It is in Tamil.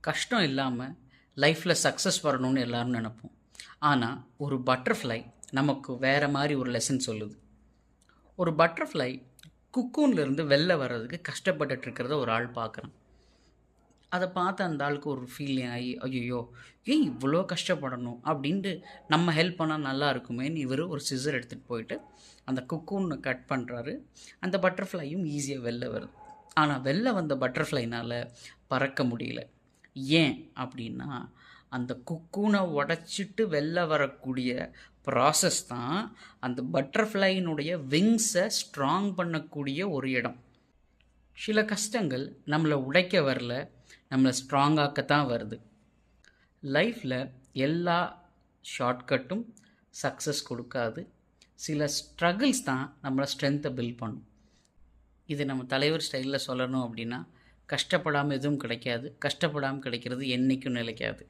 கஷ்டம் இல்லாமல் லைஃப்பில் சக்ஸஸ் வரணும்னு எல்லாரும் நினைப்போம். ஆனால் ஒரு பட்டர்ஃப்ளை நமக்கு வேறு மாதிரி ஒரு லெசன் சொல்லுது. ஒரு பட்டர்ஃப்ளை குக்கூன்லேருந்து வெளில வர்றதுக்கு கஷ்டப்பட்டுட்டு இருக்கிறத ஒரு ஆள் பார்க்குறான். அதை பார்த்து அந்த ஆளுக்கு ஒரு ஃபீலிங் ஆகி, ஐயோ ஏன் இவ்வளோ கஷ்டப்படணும் அப்படின்ட்டு நம்ம ஹெல்ப் பண்ணால் நல்லா இருக்குமேன்னு இவர் ஒரு சிசர் எடுத்துகிட்டு போயிட்டு அந்த குக்கூனை கட் பண்ணுறாரு. அந்த பட்டர்ஃப்ளையும் ஈஸியாக வெளில வருது. ஆனால் வெளில வந்த பட்டர்ஃப்ளைனால் பறக்க முடியல. ஏன் அப்படின்னா, அந்த குக்கூனை உடச்சிட்டு வெளில வரக்கூடிய ப்ராசஸ் தான் அந்த பட்டர்ஃப்ளைனுடைய விங்ஸை ஸ்ட்ராங் பண்ணக்கூடிய ஒரு இடம். சில கஷ்டங்கள் நம்மளை உடைக்க வரல, நம்மளை ஸ்ட்ராங்காக்கத்தான் வருது. லைஃப்பில் எல்லா ஷார்ட்கட்டும் சக்ஸஸ் கொடுக்காது. சில ஸ்ட்ரகிள்ஸ் தான் நம்மளை ஸ்ட்ரென்த்தை பில்ட் பண்ணும். இது நம்ம தலைவர் ஸ்டைலில் சொல்லணும் அப்படின்னா, கஷ்டப்படாமல் எதுவும் கிடைக்காது, கஷ்டப்படாமல் கிடைக்கிறது என்றைக்கும் நிலைக்காது.